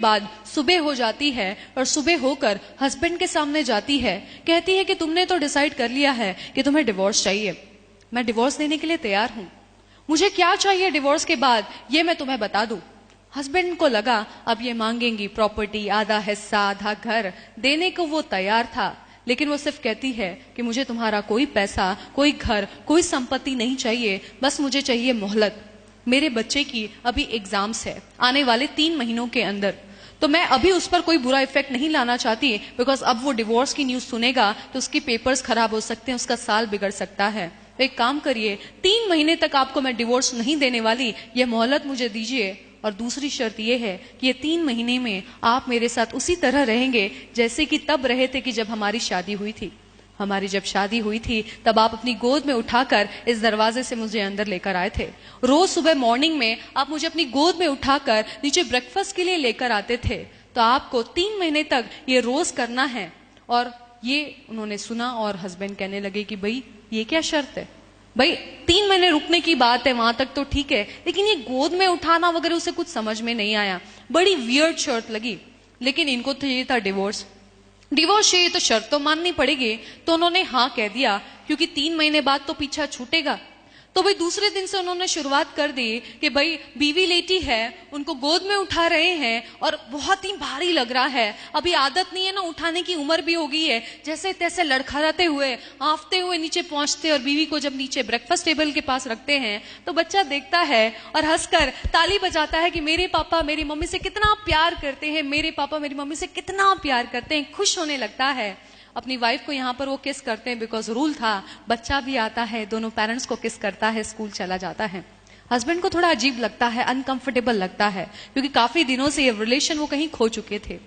बाद सुबह हो जाती है और सुबह होकर हस्बैंड के सामने जाती है, कहती है कि तुमने तो डिसाइड कर लिया है कि तुम्हें डिवोर्स चाहिए। मैं डिवोर्स देने के लिए तैयार हूं, मुझे क्या चाहिए डिवोर्स के बाद ये मैं तुम्हें बता दूं। हस्बैंड को लगा अब ये मांगेंगी प्रॉपर्टी, आधा हिस्सा, आधा घर, देने को वो तैयार था, लेकिन वो सिर्फ कहती है कि मुझे तुम्हारा कोई पैसा, कोई घर, कोई संपत्ति नहीं चाहिए, बस मुझे चाहिए मोहलत। मेरे बच्चे की अभी एग्जाम्स है आने वाले 3 महीनों के अंदर, तो मैं अभी उस पर कोई बुरा इफेक्ट नहीं लाना चाहती, बिकॉज अब वो डिवोर्स की न्यूज सुनेगा तो उसकी पेपर्स खराब हो सकते हैं, उसका साल बिगड़ सकता है। तो एक काम करिए, 3 महीने तक आपको मैं डिवोर्स नहीं देने वाली, यह मोहलत मुझे दीजिए, और दूसरी शर्त यह है कि ये 3 महीने में आप मेरे साथ उसी तरह रहेंगे जैसे कि तब रहे थे कि जब हमारी शादी हुई थी। हमारी जब शादी हुई थी तब आप अपनी गोद में उठाकर इस दरवाजे से मुझे अंदर लेकर आए थे। रोज सुबह मॉर्निंग में आप मुझे अपनी गोद में उठाकर नीचे ब्रेकफास्ट के लिए लेकर आते थे। तो आपको 3 महीने तक ये रोज करना है। और ये उन्होंने सुना और हस्बैंड कहने लगे कि भाई ये क्या शर्त है, भाई 3 महीने रुकने की बात है, वहां तक तो ठीक है, लेकिन ये गोद में उठाना वगैरह उसे कुछ समझ में नहीं आया, बड़ी वियर्ड शर्त लगी। लेकिन इनको तो ये था डिवोर्स, डिवोर्स चाहिए तो शर्त तो माननी पड़ेगी। तो उन्होंने हाँ कह दिया, क्योंकि 3 महीने बाद तो पीछा छूटेगा। तो भाई दूसरे दिन से उन्होंने शुरुआत कर दी कि भाई बीवी लेटी है, उनको गोद में उठा रहे हैं और बहुत ही भारी लग रहा है, अभी आदत नहीं है ना, उठाने की उम्र भी हो गई है, जैसे तैसे लड़खड़ाते हुए आफते हुए नीचे पहुंचते, और बीवी को जब नीचे ब्रेकफास्ट टेबल के पास रखते हैं तो बच्चा देखता है और हंसकर ताली बजाता है कि मेरे पापा मेरी मम्मी से कितना प्यार करते हैं, मेरे पापा मेरी मम्मी से कितना प्यार करते हैं, खुश होने लगता है। अपनी वाइफ को यहाँ पर वो किस करते हैं, बिकॉज रूल था, बच्चा भी आता है, दोनों पेरेंट्स को किस करता है, स्कूल चला जाता है। हस्बैंड को थोड़ा अजीब लगता है, अनकंफर्टेबल लगता है, क्योंकि काफी दिनों से ये रिलेशन वो कहीं खो चुके थे।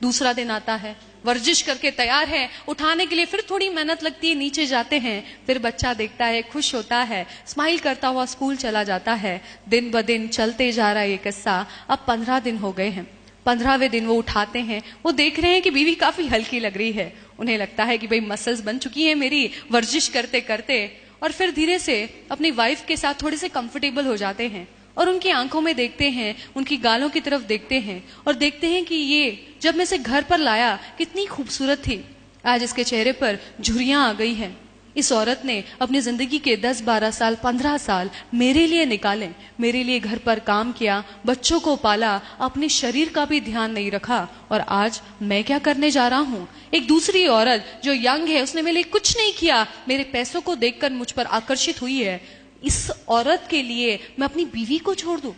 दूसरा दिन आता है, वर्जिश करके तैयार है, उठाने के लिए फिर थोड़ी मेहनत लगती है, नीचे जाते हैं, फिर बच्चा देखता है, खुश होता है, स्माइल करता हुआ स्कूल चला जाता है। दिन ब दिन चलते जा रहा है ये किस्सा। अब 15 दिन हो गए हैं। 15वें दिन वो उठाते हैं, वो देख रहे हैं कि बीवी काफी हल्की लग रही है, उन्हें लगता है कि भाई मसल्स बन चुकी है मेरी वर्जिश करते करते, और फिर धीरे से अपनी वाइफ के साथ थोड़े से कंफर्टेबल हो जाते हैं और उनकी आंखों में देखते हैं, उनकी गालों की तरफ देखते हैं और देखते हैं कि ये जब मैं इसे घर पर लाया कितनी खूबसूरत थी, आज इसके चेहरे पर झुर्रियां आ गई हैं। इस औरत ने अपनी जिंदगी के 10-12 साल 15 साल मेरे लिए निकाले, मेरे लिए घर पर काम किया, बच्चों को पाला, अपने शरीर का भी ध्यान नहीं रखा, और आज मैं क्या करने जा रहा हूं। एक दूसरी औरत जो यंग है, उसने मेरे लिए कुछ नहीं किया, मेरे पैसों को देखकर मुझ पर आकर्षित हुई है, इस औरत के लिए मैं अपनी बीवी को छोड़ दूं।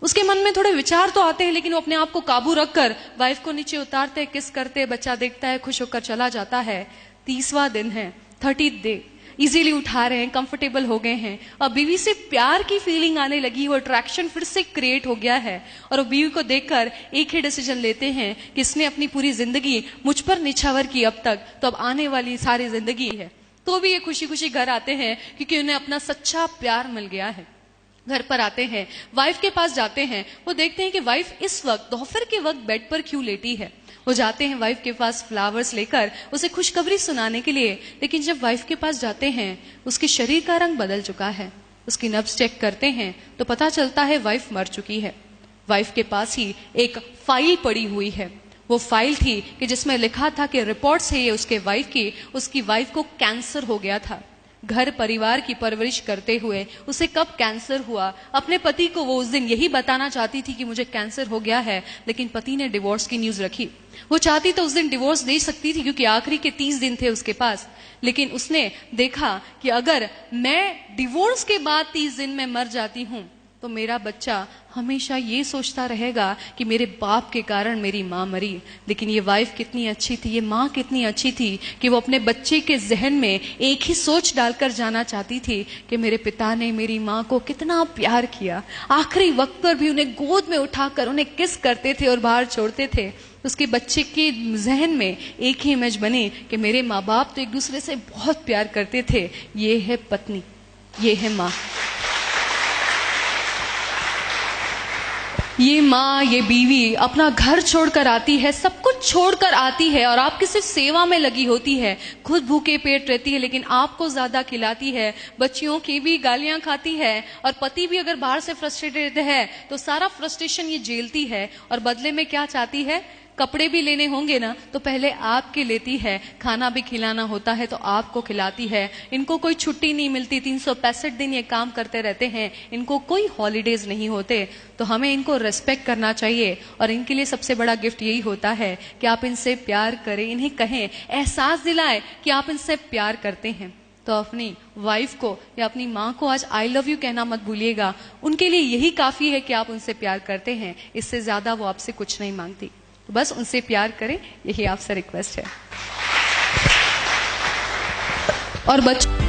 उसके मन में थोड़े विचार तो आते हैं, लेकिन वो अपने आप को काबू रखकर वाइफ को नीचे उतारते, किस करते, बच्चा देखता है, खुश होकर चला जाता है। 30वां दिन है, 30th डे, इजीली उठा रहे हैं, कंफर्टेबल हो गए हैं, और बीवी से प्यार की फीलिंग आने लगी, वो अट्रैक्शन फिर से क्रिएट हो गया है, और वो बीवी को देखकर एक ही डिसीजन लेते हैं कि इसने अपनी पूरी जिंदगी मुझ पर निछावर की अब तक, तो अब आने वाली सारी जिंदगी है। तो भी ये खुशी खुशी घर आते हैं क्योंकि उन्हें अपना सच्चा प्यार मिल गया है। घर पर आते हैं, वाइफ के पास जाते हैं, वो देखते हैं कि वाइफ इस वक्त दोपहर के वक्त बेड पर क्यों लेटी है। वो जाते हैं वाइफ के पास फ्लावर्स लेकर उसे खुशखबरी सुनाने के लिए, लेकिन जब वाइफ के पास जाते हैं उसके शरीर का रंग बदल चुका है। उसकी नब्ज चेक करते हैं तो पता चलता है वाइफ मर चुकी है। वाइफ के पास ही एक फाइल पड़ी हुई है, वो फाइल थी कि जिसमें लिखा था कि रिपोर्ट से ये उसके वाइफ की, उसकी वाइफ को कैंसर हो गया था। घर परिवार की परवरिश करते हुए उसे कब कैंसर हुआ, अपने पति को वो उस दिन यही बताना चाहती थी कि मुझे कैंसर हो गया है, लेकिन पति ने डिवोर्स की न्यूज रखी। वो चाहती तो उस दिन डिवोर्स दे सकती थी क्योंकि आखिरी के 30 दिन थे उसके पास, लेकिन उसने देखा कि अगर मैं डिवोर्स के बाद 30 दिन में मर जाती हूं तो मेरा बच्चा हमेशा ये सोचता रहेगा कि मेरे बाप के कारण मेरी माँ मरी। लेकिन ये वाइफ कितनी अच्छी थी, ये माँ कितनी अच्छी थी कि वो अपने बच्चे के जहन में एक ही सोच डालकर जाना चाहती थी कि मेरे पिता ने मेरी माँ को कितना प्यार किया, आखिरी वक्त पर भी उन्हें गोद में उठाकर उन्हें किस करते थे और बाहर छोड़ते थे। उसके बच्चे के जहन में एक ही इमेज बनी कि मेरे माँ बाप तो एक दूसरे से बहुत प्यार करते थे, ये है पत्नी, ये है माँ। ये माँ, ये बीवी अपना घर छोड़कर आती है, सब कुछ छोड़कर आती है और आपकी सिर्फ सेवा में लगी होती है, खुद भूखे पेट रहती है लेकिन आपको ज्यादा खिलाती है, बच्चियों की भी गालियां खाती है और पति भी अगर बाहर से फ्रस्ट्रेटेड है तो सारा फ्रस्ट्रेशन ये झेलती है और बदले में क्या चाहती है? कपड़े भी लेने होंगे ना तो पहले आपके लेती है, खाना भी खिलाना होता है तो आपको खिलाती है। इनको कोई छुट्टी नहीं मिलती, 365 दिन ये काम करते रहते हैं, इनको कोई हॉलीडेज नहीं होते। तो हमें इनको रेस्पेक्ट करना चाहिए और इनके लिए सबसे बड़ा गिफ्ट यही होता है कि आप इनसे प्यार करें, इन्हें कहें, एहसास दिलाएं कि आप इनसे प्यार करते हैं। तो अपनी वाइफ को या अपनी माँ को आज आई लव यू कहना मत भूलिएगा। उनके लिए यही काफी है कि आप उनसे प्यार करते हैं, इससे ज्यादा वो आपसे कुछ नहीं मांगती। तो बस उनसे प्यार करें, यही आपसे रिक्वेस्ट है। और बच्चों